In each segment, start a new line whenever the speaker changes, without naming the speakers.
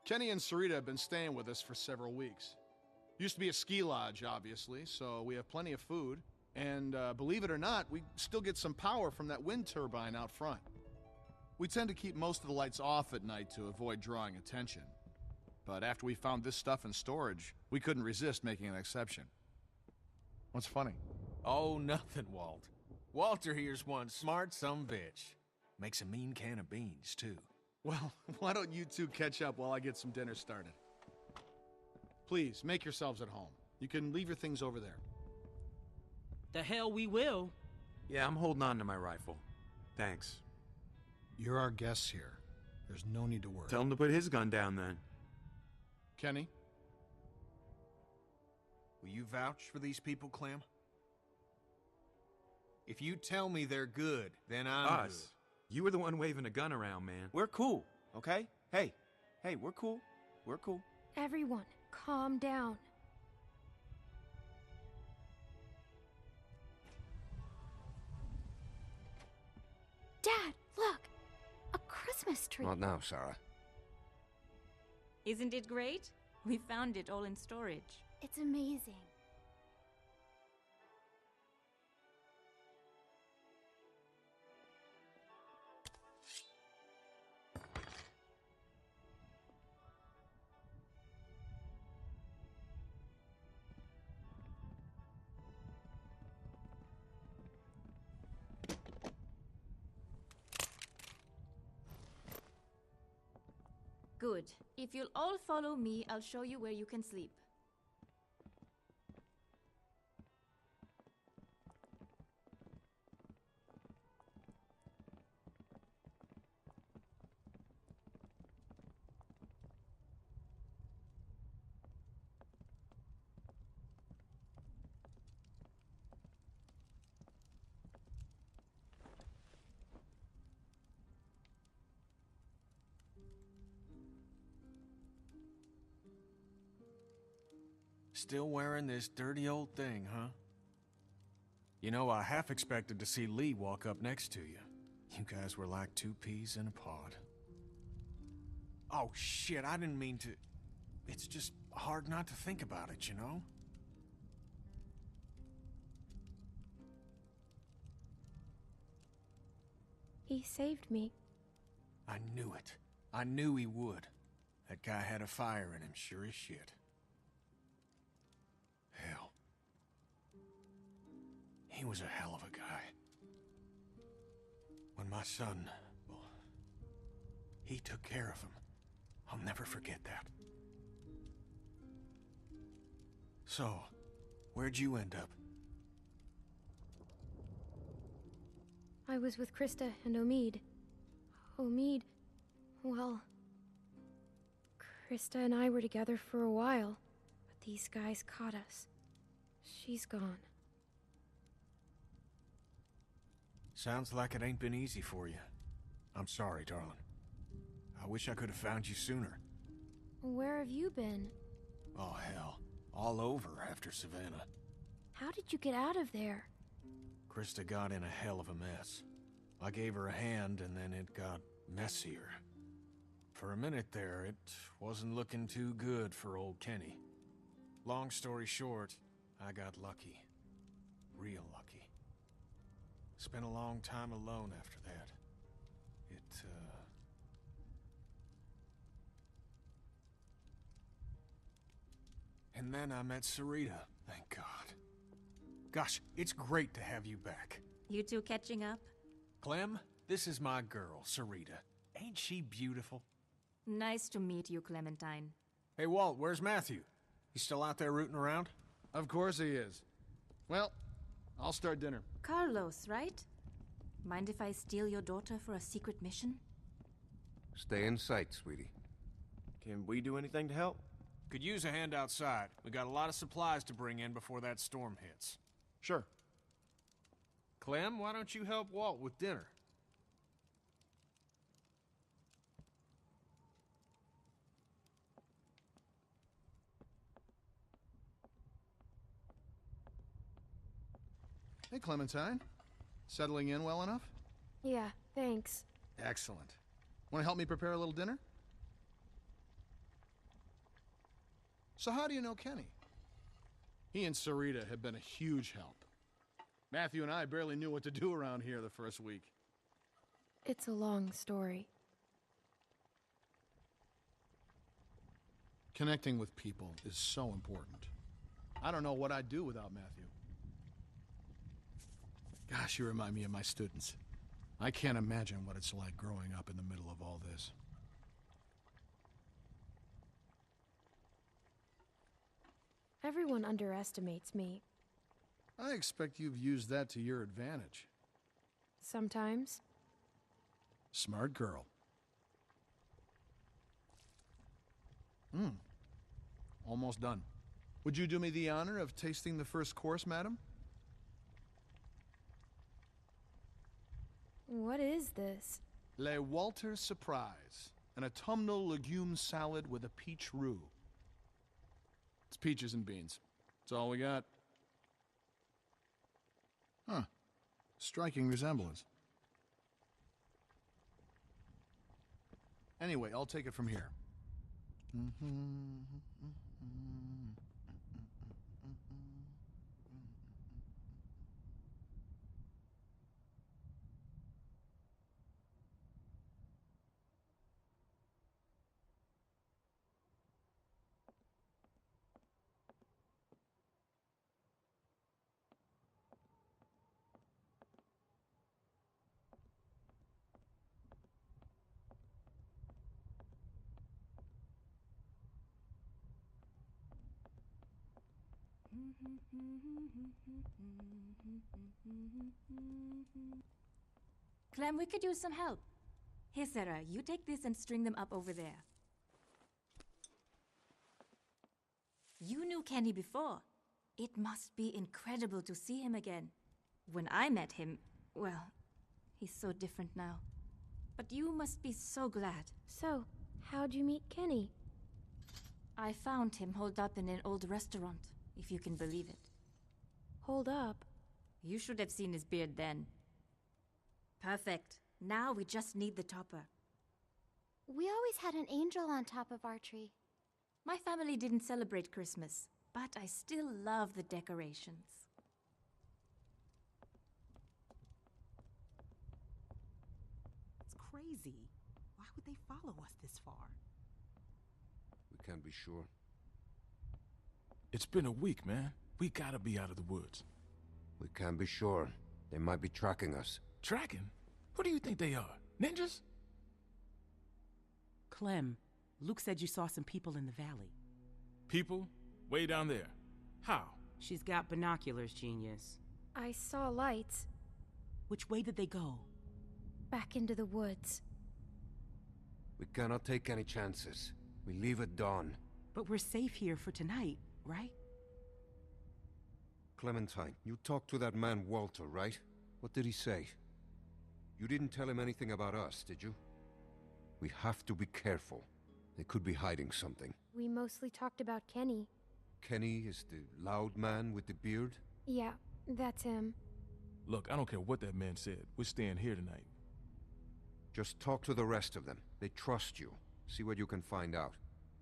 Kenny and Sarita have been staying with us for several weeks. Used to be a ski lodge, obviously, so we have plenty of food. And believe it or not, we still get some power from that wind turbine out front. We tend to keep most of the lights off at night to avoid drawing attention. But after we found this stuff in storage, we couldn't resist making an exception. What's funny?
Oh, nothing, Walt. Walter here's one smart sumbitch. Makes a mean can of beans, too.
Well, why don't you two catch up while I get some dinner started? Please, make yourselves at home. You can leave your things over there.
The hell we will.
Yeah, I'm holding on to my rifle. Thanks.
You're our guests here. There's no need to worry.
Tell him to put his gun down then.
Kenny?
Will you vouch for these people, Clem? If you tell me they're good, then I'm
Us.
good.
You were the one waving a gun around, man.
We're cool, okay? Hey, we're cool. We're cool.
Everyone, calm down. Dad, look! A Christmas tree!
Not now, Sarah.
Isn't it great? We found it all in storage.
It's amazing.
Good. If you'll all follow me, I'll show you where you can sleep.
Still wearing this dirty old thing, huh? You know, I half expected to see Lee walk up next to you. You guys were like two peas in a pod. Oh, shit, I didn't mean to... It's just hard not to think about it, you know?
He saved me.
I knew it. I knew he would. That guy had a fire in him, sure as shit. Hell. He was a hell of a guy. When my son... well, he took care of him. I'll never forget that. So, where'd you end up?
I was with Krista and Omid. Omid... well... Krista and I were together for a while, but these guys caught us. She's gone.
Sounds like it ain't been easy for you. I'm sorry, darling. I wish I could have found you sooner.
Where have you been?
Oh, hell. All over after Savannah.
How did you get out of there?
Krista got in a hell of a mess. I gave her a hand, and then it got messier. For a minute there, it wasn't looking too good for old Kenny. Long story short, I got lucky. Real lucky. Spent a long time alone after that. And then I met Sarita, thank God. Gosh, it's great to have you back.
You two catching up?
Clem, this is my girl, Sarita. Ain't she beautiful?
Nice to meet you, Clementine.
Hey, Walt, where's Matthew? He's still out there rooting around?
Of course he is. Well, I'll start dinner.
Carlos, right? Mind if I steal your daughter for a secret mission?
Stay in sight, sweetie.
Can we do anything to help?
Could use a hand outside. We got a lot of supplies to bring in before that storm hits.
Sure.
Clem, why don't you help Walt with dinner?
Hey, Clementine. Settling in well enough?
Yeah, thanks.
Excellent. Want to help me prepare a little dinner? So how do you know Kenny? He and Sarita have been a huge help. Matthew and I barely knew what to do around here the first week.
It's a long story.
Connecting with people is so important. I don't know what I'd do without Matthew. Gosh, you remind me of my students. I can't imagine what it's like growing up in the middle of all this.
Everyone underestimates me.
I expect you've used that to your advantage.
Sometimes.
Smart girl. Almost done. Would you do me the honor of tasting the first course, madam?
What is this?
Le Walter Surprise, an autumnal legume salad with a peach roux. It's peaches and beans. That's all we got. Huh. Striking resemblance. Anyway, I'll take it from here.
Clem, we could use some help. Here, Sarah, you take this and string them up over there. You knew Kenny before. It must be incredible to see him again. When I met him, well, he's so different now. But you must be so glad.
So, how'd you meet Kenny?
I found him holed up in an old restaurant, if you can believe it.
Hold up.
You should have seen his beard then. Perfect. Now we just need the topper.
We always had an angel on top of our tree.
My family didn't celebrate Christmas, but I still love the decorations.
It's crazy. Why would they follow us this far?
We can't be sure.
It's been a week, man. We gotta be out of the woods.
We can't be sure. They might be tracking us.
Tracking? Who do you think they are? Ninjas?
Clem, Luke said you saw some people in the valley.
People? Way down there. How?
She's got binoculars, genius.
I saw lights.
Which way did they go?
Back into the woods.
We cannot take any chances. We leave at dawn.
But we're safe here for tonight, right?
Clementine, you talked to that man Walter, right? What did he say? You didn't tell him anything about us, did you? We have to be careful. They could be hiding something.
We mostly talked about Kenny.
Kenny is the loud man with the beard?
Yeah, that's him.
Look, I don't care what that man said. We're staying here tonight.
Just talk to the rest of them. They trust you. See what you can find out.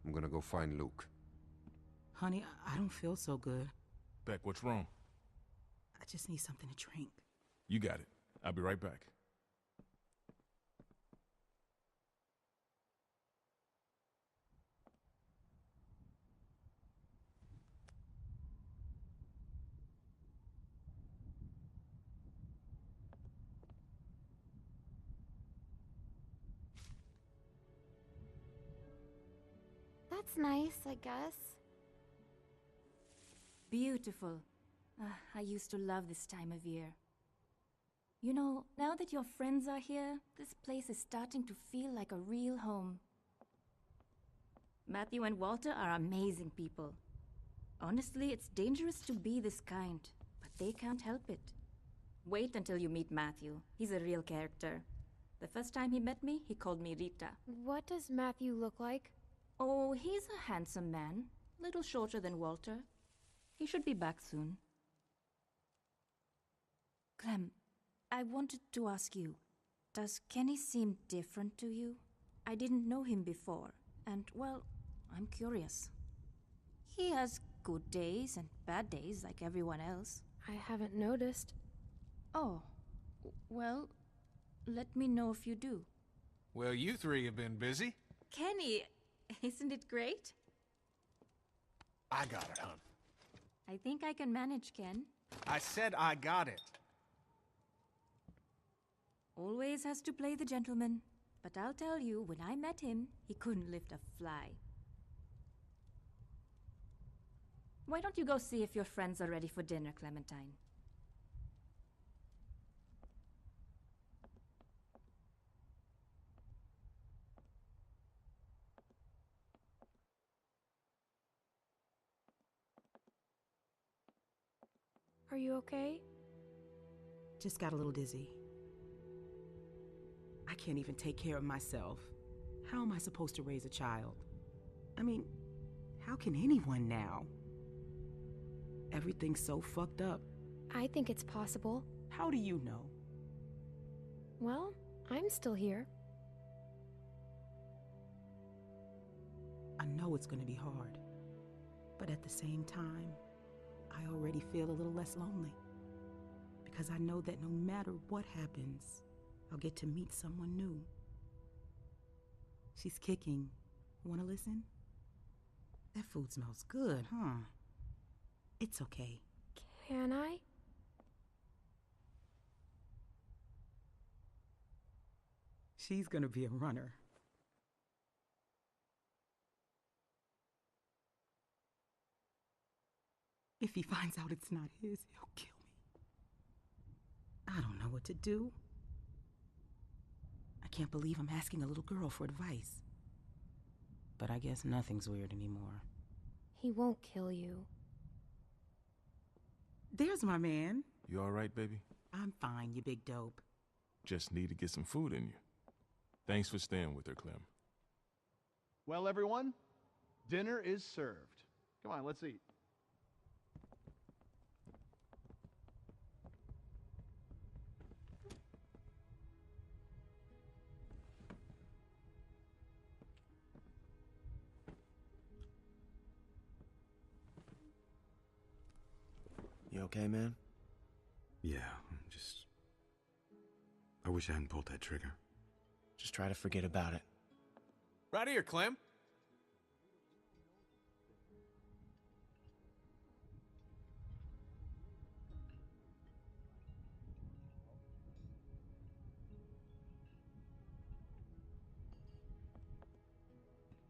I'm gonna go find Luke.
Honey, I don't feel so good.
Beck, what's wrong?
I just need something to drink.
You got it. I'll be right back.
That's nice, I guess.
Beautiful. I used to love this time of year. You know, now that your friends are here, this place is starting to feel like a real home. Matthew and Walter are amazing people. Honestly, it's dangerous to be this kind, but they can't help it. Wait until you meet Matthew. He's a real character. The first time he met me, he called me Rita.
What does Matthew look like?
Oh, he's a handsome man. Little shorter than Walter. He should be back soon. Clem, I wanted to ask you, does Kenny seem different to you? I didn't know him before, and, well, I'm curious. He has good days and bad days like everyone else.
I haven't noticed.
Oh, well, let me know if you do.
Well, you three have been busy.
Kenny, isn't it great?
I got it, hon.
I think I can manage, Ken.
I said I got it.
Always has to play the gentleman. But I'll tell you, when I met him, he couldn't lift a fly. Why don't you go see if your friends are ready for dinner, Clementine?
Are you okay?
Just got a little dizzy. I can't even take care of myself. How am I supposed to raise a child? I mean, how can anyone now? Everything's so fucked up.
I think it's possible.
How do you know?
Well, I'm still here.
I know it's gonna be hard. But at the same time, I already feel a little less lonely. Because I know that no matter what happens, I'll get to meet someone new. She's kicking. Wanna listen? That food smells good, huh? It's okay.
Can I?
She's gonna be a runner. If he finds out it's not his, he'll kill me. I don't know what to do. I can't believe I'm asking a little girl for advice. But I guess nothing's weird anymore.
He won't kill you.
There's my man.
You all right, baby?
I'm fine, you big dope.
Just need to get some food in you. Thanks for staying with her, Clem.
Well, everyone, dinner is served. Come on, let's eat.
You okay, man?
Yeah, I wish I hadn't pulled that trigger.
Just try to forget about it.
Right here, Clem.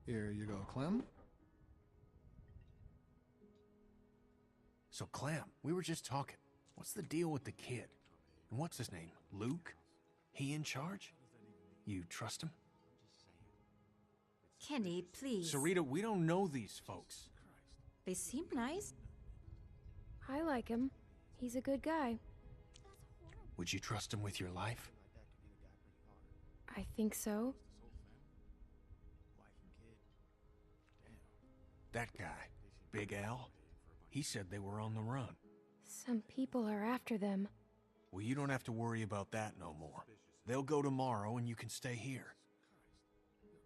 Here you go, Clem.
So, Clem, we were just talking. What's the deal with the kid? And what's his name? Luke? He in charge? You trust him?
Kenny, please.
Sarita, we don't know these folks.
They seem nice.
I like him. He's a good guy.
Would you trust him with your life?
I think so.
That guy, Big Al, he said they were on the run.
Some people are after them.
Well, you don't have to worry about that no more. They'll go tomorrow and you can stay here.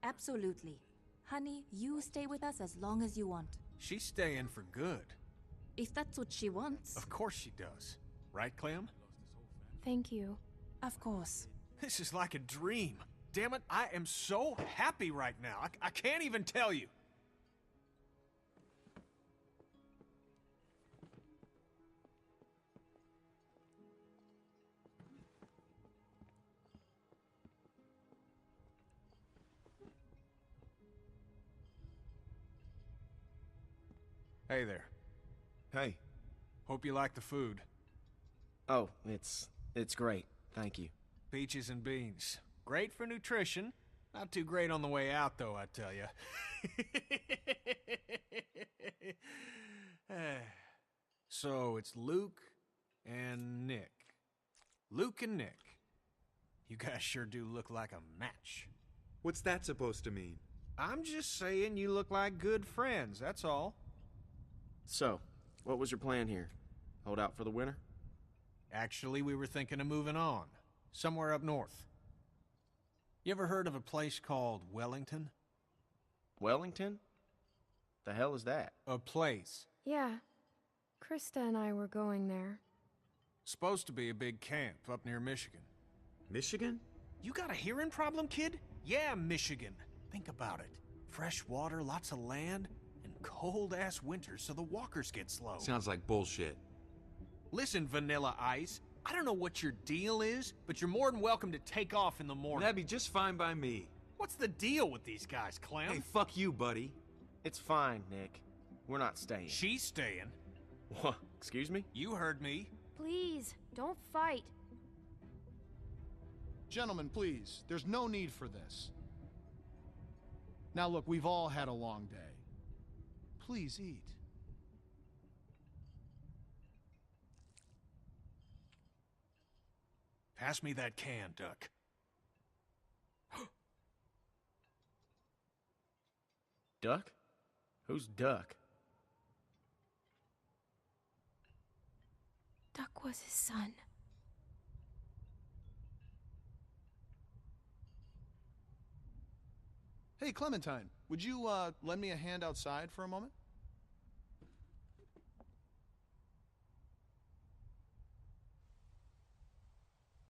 Absolutely. Honey, you stay with us as long as you want.
She's staying for good.
If that's what she wants.
Of course she does. Right, Clem?
Thank you.
Of course.
This is like a dream. Damn it, I am so happy right now. I can't even tell you. Hey there.
Hey.
Hope you like the food.
Oh, it's great. Thank you.
Peaches and beans. Great for nutrition. Not too great on the way out, though, I tell you. So, it's Luke and Nick. Luke and Nick. You guys sure do look like a match.
What's that supposed to mean?
I'm just saying you look like good friends, that's all.
So, what was your plan here? Hold out for the winter?
Actually, we were thinking of moving on. Somewhere up north. You ever heard of a place called Wellington?
Wellington? The hell is that?
A place.
Yeah. Krista and I were going there.
Supposed to be a big camp up near Michigan.
Michigan?
You got a hearing problem, kid? Yeah, Michigan. Think about it. Fresh water, lots of land, and cold-ass winters so the walkers get slow.
Sounds like bullshit.
Listen, Vanilla Ice, I don't know what your deal is, but you're more than welcome to take off in the morning.
That'd be just fine by me.
What's the deal with these guys, Clem?
Hey, fuck you, buddy.
It's fine, Nick. We're not staying.
She's staying.
What? Excuse me?
You heard me.
Please, don't fight.
Gentlemen, please, there's no need for this. Now look, we've all had a long day. Please eat.
Pass me that can, Duck.
Duck? Who's Duck?
Duck was his son.
Hey, Clementine, would you lend me a hand outside for a moment?